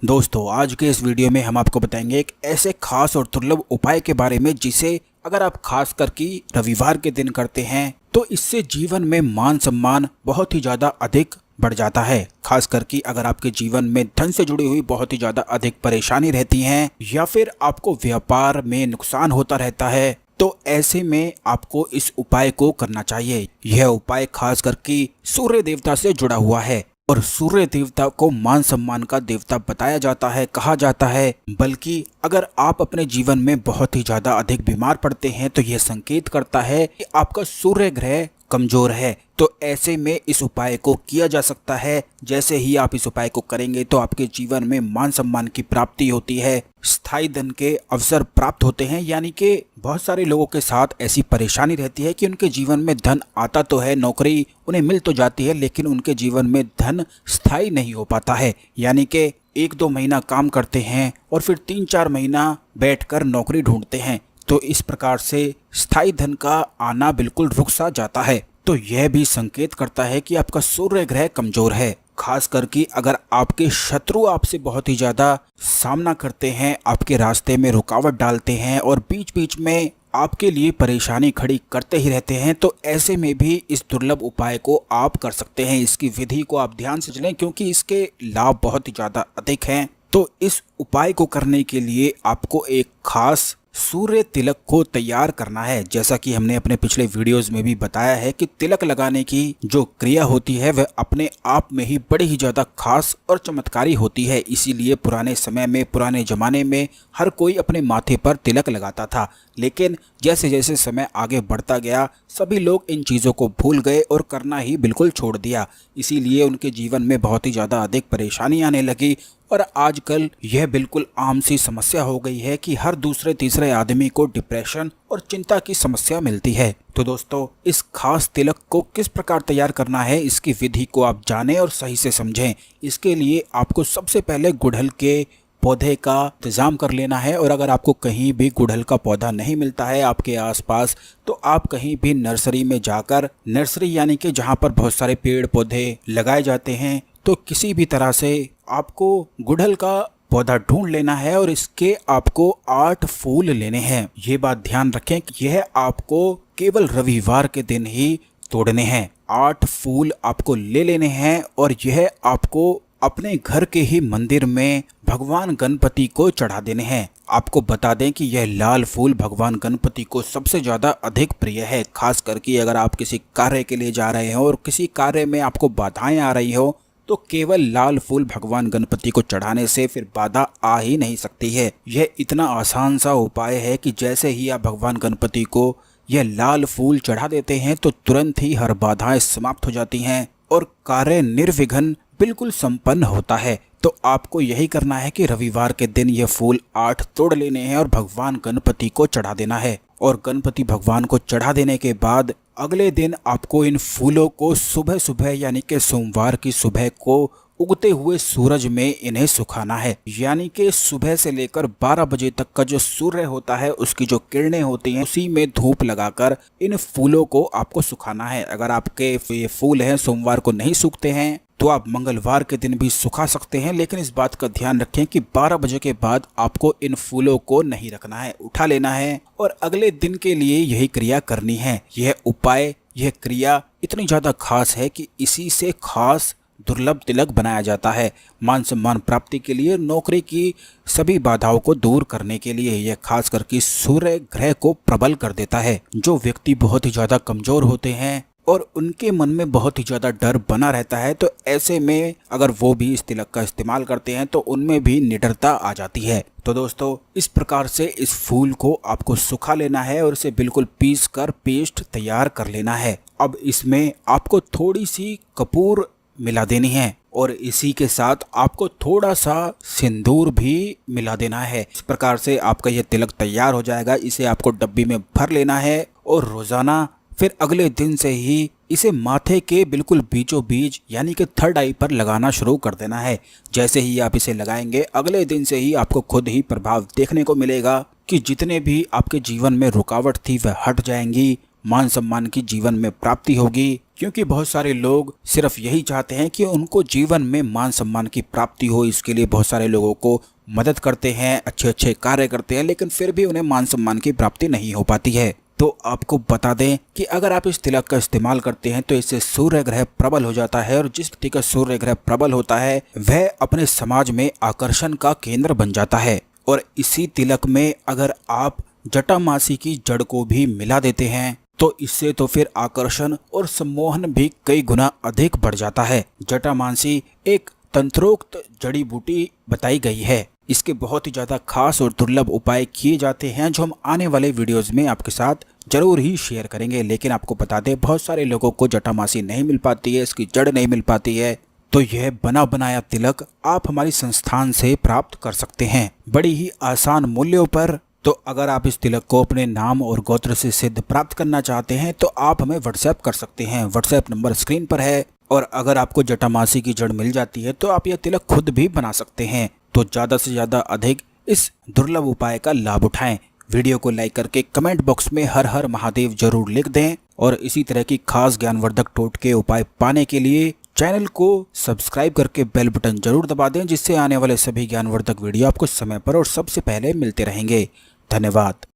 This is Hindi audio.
दोस्तों आज के इस वीडियो में हम आपको बताएंगे एक ऐसे खास और दुर्लभ उपाय के बारे में जिसे अगर आप खास करके रविवार के दिन करते हैं तो इससे जीवन में मान सम्मान बहुत ही ज़्यादा अधिक बढ़ जाता है। खास करके अगर आपके जीवन में धन से जुड़ी हुई बहुत ही ज़्यादा अधिक परेशानी रहती है या फिर आपको व्यापार में नुकसान होता रहता है तो ऐसे में आपको इस उपाय को करना चाहिए। यह उपाय खास करके सूर्य देवता से जुड़ा हुआ है और सूर्य देवता को मान सम्मान का देवता बताया जाता है, कहा जाता है। बल्कि अगर आप अपने जीवन में बहुत ही ज्यादा अधिक बीमार पड़ते हैं तो यह संकेत करता है कि आपका सूर्य ग्रह कमजोर है। तो ऐसे में इस उपाय को किया जा सकता है। जैसे ही आप इस उपाय को करेंगे तो आपके जीवन में मान सम्मान की प्राप्ति होती है, स्थायी धन के अवसर प्राप्त होते हैं। यानी कि बहुत सारे लोगों के साथ ऐसी परेशानी रहती है कि उनके जीवन में धन आता तो है, नौकरी उन्हें मिल तो जाती है, लेकिन उनके जीवन में धन स्थायी नहीं हो पाता है। यानी कि 1-2 महीना काम करते हैं और फिर 3-4 महीना बैठकर नौकरी ढूंढते हैं। तो इस प्रकार से स्थायी धन का आना बिल्कुल रुक सा जाता है। तो यह भी संकेत करता है कि आपका सूर्य ग्रह कमजोर है। खास करके अगर आपके शत्रु आपसे बहुत ही ज्यादा सामना करते हैं, आपके रास्ते में रुकावट डालते हैं और बीच बीच में आपके लिए परेशानी खड़ी करते ही रहते हैं, तो ऐसे में भी इस दुर्लभ उपाय को आप कर सकते हैं। इसकी विधि को आप ध्यान से चलें क्योंकि इसके लाभ बहुत ही ज्यादा अधिक हैं। तो इस उपाय को करने के लिए आपको एक खास सूर्य तिलक को तैयार करना है। जैसा कि हमने अपने पिछले वीडियोस में भी बताया है कि तिलक लगाने की जो क्रिया होती है वह अपने आप में ही बड़ी ही ज्यादा खास और चमत्कारी होती है। इसीलिए पुराने समय में, पुराने जमाने में हर कोई अपने माथे पर तिलक लगाता था। लेकिन जैसे जैसे समय आगे बढ़ता गया सभी लोग इन चीज़ों को भूल गए और करना ही बिल्कुल छोड़ दिया। इसीलिए उनके जीवन में बहुत ही ज़्यादा अधिक परेशानी आने लगी और आजकल यह बिल्कुल आम सी समस्या हो गई है कि हर दूसरे तीसरे आदमी को डिप्रेशन और चिंता की समस्या मिलती है। तो दोस्तों इस खास तिलक को किस प्रकार तैयार करना है, इसकी विधि को आप जानें और सही से समझें। इसके लिए आपको सबसे पहले गुड़हल के पौधे का इंतजाम कर लेना है। और अगर आपको कहीं भी गुड़हल का पौधा नहीं मिलता है आपके आसपास तो आप कहीं भी नर्सरी में जाकर, नर्सरी यानी कि जहाँ पर बहुत सारे पेड़ पौधे लगाए जाते हैं, तो किसी भी तरह से आपको गुड़हल का पौधा ढूंढ लेना है और इसके आपको 8 फूल लेने हैं। ये बात ध्यान रखें कि यह आपको केवल रविवार के दिन ही तोड़ने हैं। 8 फूल आपको ले लेने हैं और यह आपको अपने घर के ही मंदिर में भगवान गणपति को चढ़ा देने हैं। आपको बता दें कि यह लाल फूल भगवान गणपति को सबसे ज़्यादा अधिक प्रिय है। खास करके अगर आप किसी कार्य के लिए जा रहे हो और किसी कार्य में आपको बाधाएं आ रही हो तो केवल लाल फूल भगवान गणपति को चढ़ाने से फिर बाधा आ ही नहीं सकती है। यह इतना आसान सा उपाय है कि जैसे ही आप भगवान गणपति को यह लाल फूल चढ़ा देते हैं तो तुरंत ही हर बाधाएं समाप्त हो जाती हैं और कार्य निर्विघ्न बिल्कुल संपन्न होता है। तो आपको यही करना है कि रविवार के दिन यह फूल 8 तोड़ लेने हैं और भगवान गणपति को चढ़ा देना है। और गणपति भगवान को चढ़ा देने के बाद अगले दिन आपको इन फूलों को सुबह सुबह यानी कि सोमवार की सुबह को उगते हुए सूरज में इन्हें सुखाना है। यानी कि सुबह से लेकर 12 बजे तक का जो सूर्य होता है उसकी जो किरणें होती हैं उसी में धूप लगाकर इन फूलों को आपको सुखाना है। अगर आपके ये फूल हैं सोमवार को नहीं सूखते हैं तो आप मंगलवार के दिन भी सुखा सकते हैं, लेकिन इस बात का ध्यान रखें कि 12 बजे के बाद आपको इन फूलों को नहीं रखना है, उठा लेना है और अगले दिन के लिए यही क्रिया करनी है। यह उपाय, यह क्रिया इतनी ज़्यादा खास है कि इसी से खास दुर्लभ तिलक बनाया जाता है। मान सम्मान प्राप्ति के लिए, नौकरी की सभी बाधाओं को दूर करने के लिए यह खास करके सूर्य ग्रह को प्रबल कर देता है। जो व्यक्ति बहुत ही ज़्यादा कमज़ोर होते हैं और उनके मन में बहुत ही ज़्यादा डर बना रहता है तो ऐसे में अगर वो भी इस तिलक का इस्तेमाल करते हैं तो उनमें भी निडरता आ जाती है। तो दोस्तों इस प्रकार से इस फूल को आपको सुखा लेना है और इसे बिल्कुल पीस कर पेस्ट तैयार कर लेना है। अब इसमें आपको थोड़ी सी कपूर मिला देनी है और इसी के साथ आपको थोड़ा सा सिंदूर भी मिला देना है। इस प्रकार से आपका यह तिलक तैयार हो जाएगा। इसे आपको डब्बी में भर लेना है और रोजाना फिर अगले दिन से ही इसे माथे के बिल्कुल बीचों बीच यानी कि थर्ड आई पर लगाना शुरू कर देना है। जैसे ही आप इसे लगाएंगे अगले दिन से ही आपको खुद ही प्रभाव देखने को मिलेगा कि जितने भी आपके जीवन में रुकावट थी वह हट जाएंगी मान सम्मान की जीवन में प्राप्ति होगी, क्योंकि बहुत सारे लोग सिर्फ यही चाहते हैं कि उनको जीवन में मान सम्मान की प्राप्ति हो। इसके लिए बहुत सारे लोगों को मदद करते हैं, अच्छे अच्छे कार्य करते हैं, लेकिन फिर भी उन्हें मान सम्मान की प्राप्ति नहीं हो पाती है। तो आपको बता दें कि अगर आप इस तिलक का इस्तेमाल करते हैं तो इससे सूर्य ग्रह प्रबल हो जाता है, और जिस व्यक्ति का सूर्य ग्रह प्रबल होता है वह अपने समाज में आकर्षण का केंद्र बन जाता है। और इसी तिलक में अगर आप जटामासी की जड़ को भी मिला देते हैं तो इससे तो फिर आकर्षण और सम्मोहन भी कई गुना अधिक बढ़ जाता है। जटामासी एक तंत्रोक्त जड़ी बूटी बताई गई है। इसके बहुत ही ज्यादा खास और दुर्लभ उपाय किए जाते हैं जो हम आने वाले वीडियोस में आपके साथ जरूर ही शेयर करेंगे। लेकिन आपको बता दें, बहुत सारे लोगों को जटामासी नहीं मिल पाती है, इसकी जड़ नहीं मिल पाती है, तो यह बना बनाया तिलक आप हमारी संस्थान से प्राप्त कर सकते हैं बड़ी ही आसान मूल्यों पर। तो अगर आप इस तिलक को अपने नाम और गोत्र से सिद्ध प्राप्त करना चाहते हैं तो आप हमें व्हाट्सएप कर सकते हैं। व्हाट्सएप नंबर स्क्रीन पर है। और अगर आपको जटामासी की जड़ मिल जाती है तो आप यह तिलक खुद भी बना सकते हैं। तो ज़्यादा से ज़्यादा अधिक इस दुर्लभ उपाय का लाभ उठाएं। वीडियो को लाइक करके कमेंट बॉक्स में हर हर महादेव जरूर लिख दें। और इसी तरह की खास ज्ञानवर्धक टोटके उपाय पाने के लिए चैनल को सब्सक्राइब करके बेल बटन जरूर दबा दें, जिससे आने वाले सभी ज्ञानवर्धक वीडियो आपको समय पर और सबसे पहले मिलते रहेंगे। धन्यवाद।